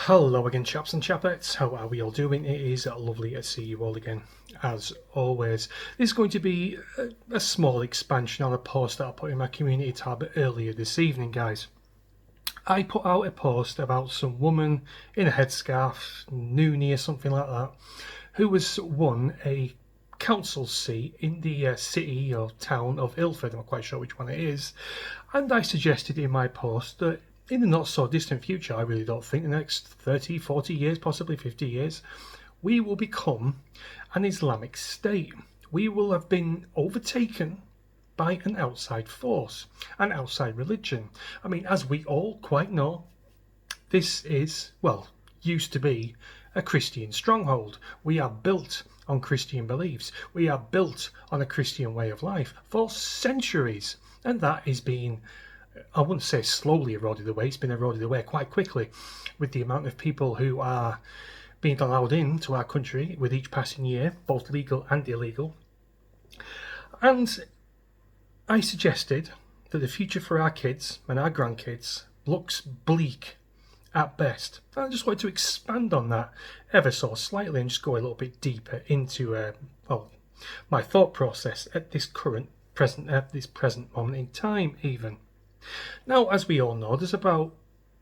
Hello again, chaps and chapettes. How are we all doing? It is lovely to see you all again. As always, this is going to be a small expansion on a post that I put in my community tab earlier this evening, guys. I put out a post about some woman in a headscarf, noonie or something like that, who has won a council seat in the city or town of Ilford. I'm not quite sure which one it is. And I suggested in my post that in the not so distant future, I really don't think the next 30, 40 years, possibly 50 years, we will become an Islamic state. We will have been overtaken by an outside force, an outside religion. I mean, as we all quite know, this is, well, used to be a Christian stronghold. We are built on Christian beliefs. We are built on a Christian way of life for centuries. And that is being, I wouldn't say slowly eroded away, it's been eroded away quite quickly with the amount of people who are being allowed into our country with each passing year, both legal and illegal. And I suggested that the future for our kids and our grandkids looks bleak at best. I just wanted to expand on that ever so slightly and just go a little bit deeper into my thought process at this present moment in time even. Now, as we all know, there's about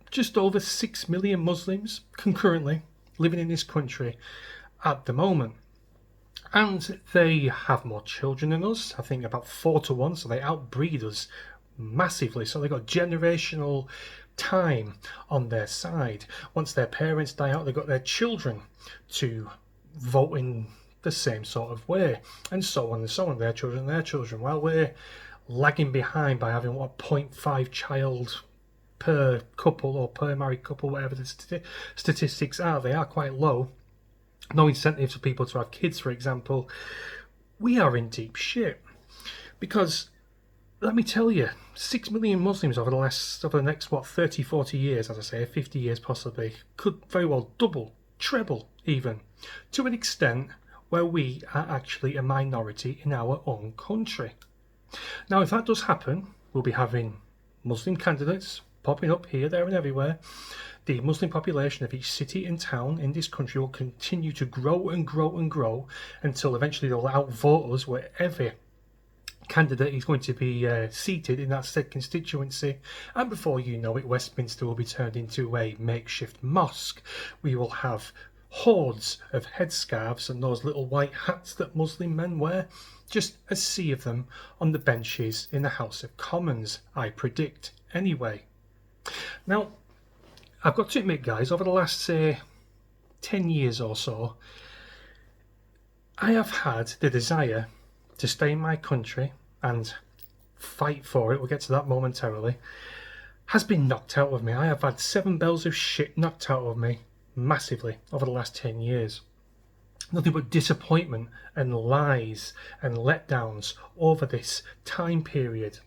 just over 6 million Muslims concurrently living in this country at the moment. And they have more children than us, I think about 4 to 1, so they outbreed us massively. So they've got generational time on their side. Once their parents die out, they've got their children to vote in the same sort of way, and so on and so on, their children, while we're lagging behind by having 0.5 child per couple or per married couple, whatever the statistics are. They are quite low. No incentive for people to have kids, for example. We are in deep shit because, let me tell you, 6 million Muslims over the next 30, 40 years, as I say, 50 years possibly, could very well double, treble even, to an extent where we are actually a minority in our own country. Now, if that does happen, we'll be having Muslim candidates popping up here, there and everywhere. The Muslim population of each city and town in this country will continue to grow and grow and grow until eventually they'll outvote us wherever candidate is going to be seated in that said constituency, and before you know it, Westminster will be turned into a makeshift mosque. We will have hordes of headscarves and those little white hats that Muslim men wear, just a sea of them on the benches in the House of Commons, I predict anyway. Now, I've got to admit, guys, over the last, say, 10 years or so, I have had the desire to stay in my country and fight for it, we'll get to that momentarily, has been knocked out of me. I have had 7 bells of shit knocked out of me massively over the last 10 years. Nothing but disappointment and lies and letdowns over this time period.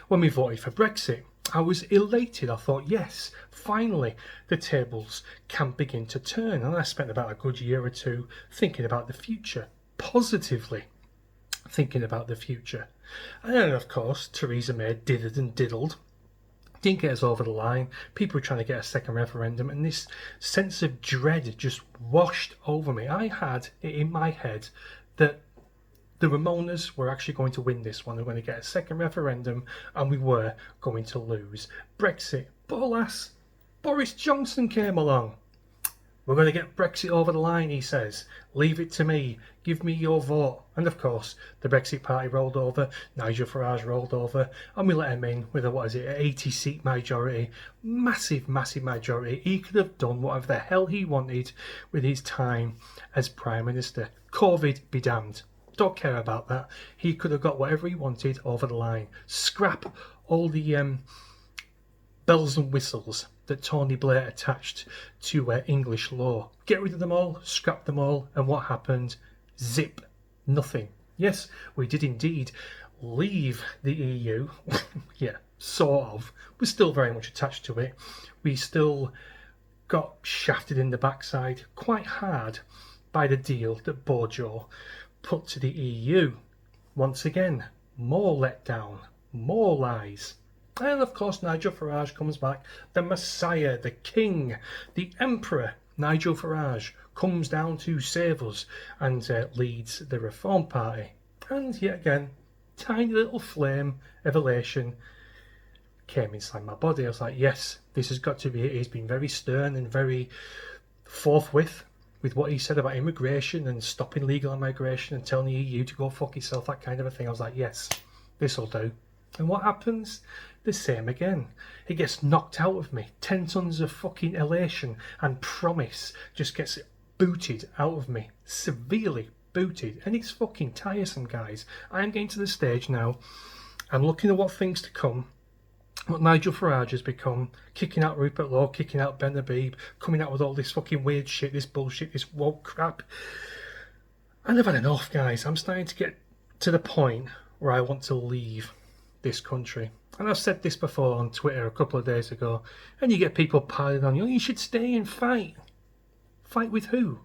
When we voted for Brexit, I was elated. I thought, yes, finally the tables can begin to turn. And I spent about a good year or two thinking about the future, positively thinking about the future. And then, of course, Theresa May diddled and diddled. Didn't get us over the line. People were trying to get a second referendum, and this sense of dread just washed over me. I had it in my head that the Ramonas were actually going to win this one. They were going to get a second referendum, and we were going to lose Brexit. But alas, Boris Johnson came along. We're going to get Brexit over the line, he says. Leave it to me. Give me your vote. And of course, the Brexit party rolled over. Nigel Farage rolled over. And we let him in with an 80-seat majority. Massive, massive majority. He could have done whatever the hell he wanted with his time as Prime Minister. COVID be damned. Don't care about that. He could have got whatever he wanted over the line. Scrap all the bells and whistles that Tony Blair attached to English law. Get rid of them all, scrap them all, and what happened? Zip. Nothing. Yes, we did indeed leave the EU. Yeah, sort of. We're still very much attached to it. We still got shafted in the backside quite hard by the deal that Bojo put to the EU. Once again, more letdown, more lies. And of course, Nigel Farage comes back, the Messiah, the King, the Emperor. Nigel Farage comes down to save us and leads the Reform Party. And yet again, tiny little flame of elation came inside my body. I was like, yes, this has got to be it. He's been very stern and very forthwith with what he said about immigration and stopping legal immigration and telling the EU to go fuck yourself, that kind of a thing. I was like, yes, this'll do. And what happens? The same again. It gets knocked out of me. 10 tons of fucking elation and promise just gets booted out of me. Severely booted. And it's fucking tiresome, guys. I am getting to the stage now. I'm looking at what things to come. What Nigel Farage has become, kicking out Rupert Law, kicking out Ben Habib, coming out with all this fucking weird shit, this bullshit, this woke crap. And I've had enough, guys. I'm starting to get to the point where I want to leave this country. And I've said this before on Twitter a couple of days ago, and you get people piling on you, you should stay and fight. Fight with who?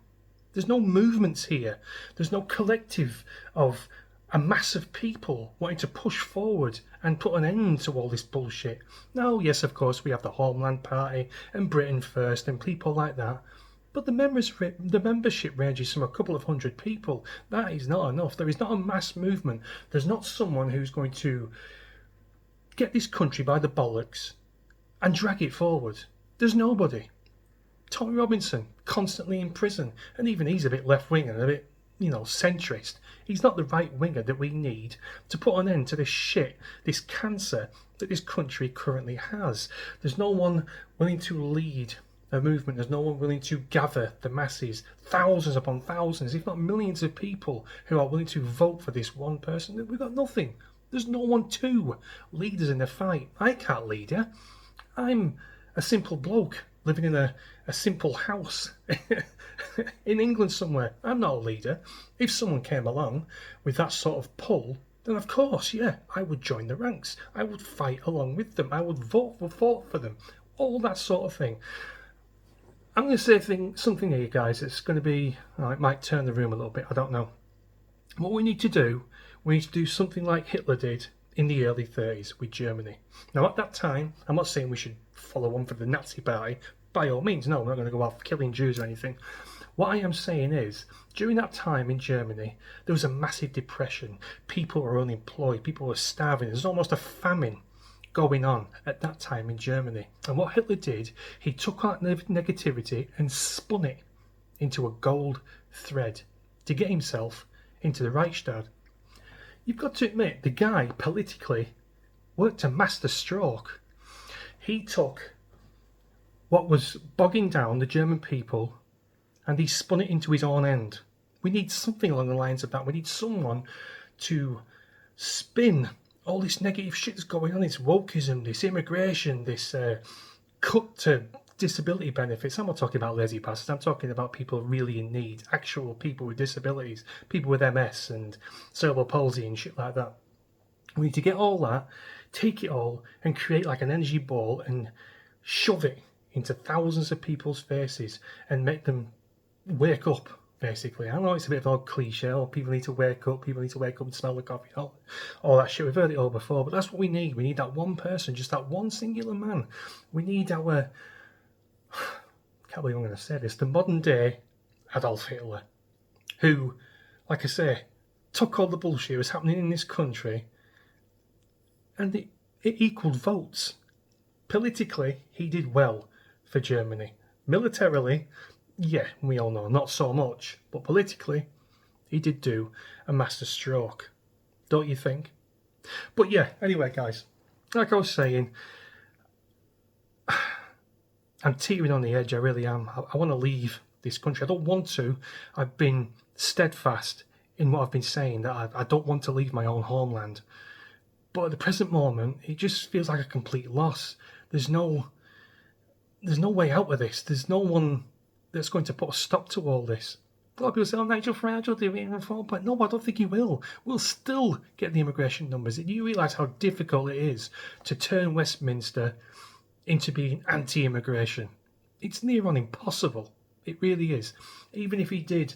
There's no movements here. There's no collective of a mass of people wanting to push forward and put an end to all this bullshit. Now, yes, of course, we have the Homeland Party and Britain First and people like that. But the membership ranges from a couple of hundred people. That is not enough. There is not a mass movement. There's not someone who's going to get this country by the bollocks and drag it forward. There's nobody. Tommy Robinson, constantly in prison, and even he's a bit left-wing and a bit, centrist. He's not the right winger that we need to put an end to this shit, this cancer that this country currently has. There's no one willing to lead a movement. There's no one willing to gather the masses, thousands upon thousands, if not millions of people who are willing to vote for this one person. We've got nothing. There's no one to lead us in the fight. I can't lead you. I'm a simple bloke living in a simple house in England somewhere. I'm not a leader. If someone came along with that sort of pull, then of course, yeah, I would join the ranks. I would fight along with them. I would vote for them. All that sort of thing. I'm going to say something here, guys. It's going to be, it might turn the room a little bit. I don't know. What we need to do something like Hitler did in the early 30s with Germany. Now, at that time, I'm not saying we should follow on for the Nazi party. By all means, no, we're not going to go out killing Jews or anything. What I am saying is, during that time in Germany, there was a massive depression. People were unemployed. People were starving. There's almost a famine going on at that time in Germany. And what Hitler did, he took that negativity and spun it into a gold thread to get himself into the Reichstag. You've got to admit, the guy politically worked a master stroke. He took what was bogging down the German people and he spun it into his own end. We need something along the lines of that. We need someone to spin all this negative shit that's going on, this wokeism, this immigration, this cut to disability benefits. I'm not talking about lazy bastards. I'm talking about people really in need, actual people with disabilities, people with MS and cerebral palsy and shit like that. We need to get all that, take it all and create like an energy ball and shove it into thousands of people's faces and make them wake up, basically. I know it's a bit of an odd cliche, people need to wake up and smell the coffee, all that shit. We've heard it all before, but that's what we need. We need that one person, just that one singular man. We need our, I can't believe I'm going to say this, the modern day Adolf Hitler, who, like I say, took all the bullshit that was happening in this country and it equaled votes. Politically, he did well for Germany. Militarily, yeah, we all know, not so much. But politically, he did do a master stroke. Don't you think? But yeah, anyway, guys, like I was saying, I'm teetering on the edge, I really am. I want to leave this country. I don't want to. I've been steadfast in what I've been saying, that I don't want to leave my own homeland. But at the present moment, it just feels like a complete loss. There's no way out of this. There's no one that's going to put a stop to all this. A lot of people say, Nigel Farage will do it in reform, but no, I don't think he will. We'll still get the immigration numbers. Do you realise how difficult it is to turn Westminster into being anti-immigration? It's near on impossible. It really is. Even if he did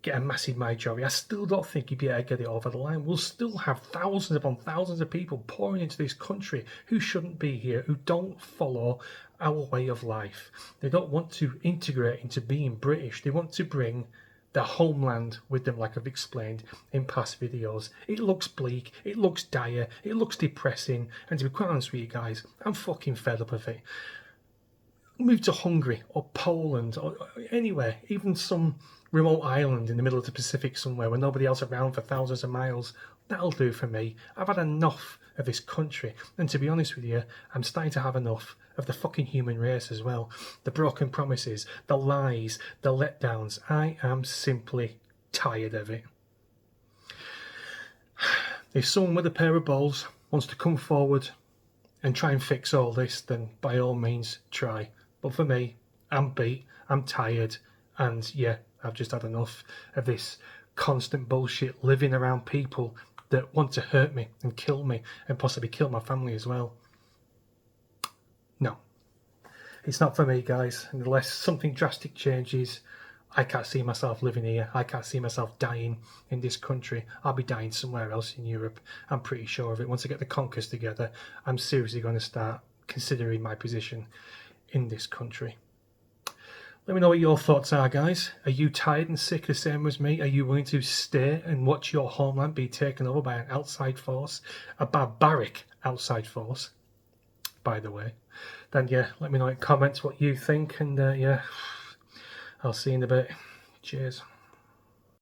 get a massive majority, I still don't think you'd be able to get it over the line. We'll still have thousands upon thousands of people pouring into this country who shouldn't be here, who don't follow our way of life. They don't want to integrate into being British. They want to bring their homeland with them, like I've explained in past videos. It looks bleak, it looks dire, it looks depressing, and to be quite honest with you guys, I'm fucking fed up of it. Move to Hungary or Poland or anywhere, even some remote island in the middle of the Pacific somewhere where nobody else around for thousands of miles. That'll do for me. I've had enough of this country, and to be honest with you, I'm starting to have enough of the fucking human race as well. The broken promises, the lies, the letdowns. I am simply tired of it. If someone with a pair of balls wants to come forward and try and fix all this, then by all means try. But for me, I'm beat, I'm tired, and yeah, I've just had enough of this constant bullshit living around people that want to hurt me and kill me and possibly kill my family as well. No, it's not for me, guys. Unless something drastic changes, I can't see myself living here. I can't see myself dying in this country. I'll be dying somewhere else in Europe. I'm pretty sure of it. Once I get the conkers together, I'm seriously going to start considering my position in this country. Let me know what your thoughts are, guys. Are you tired and sick the same as me? Are you willing to stay and watch your homeland be taken over by an outside force? A barbaric outside force, by the way. Then yeah, let me know in comments what you think, and yeah, I'll see you in a bit. Cheers.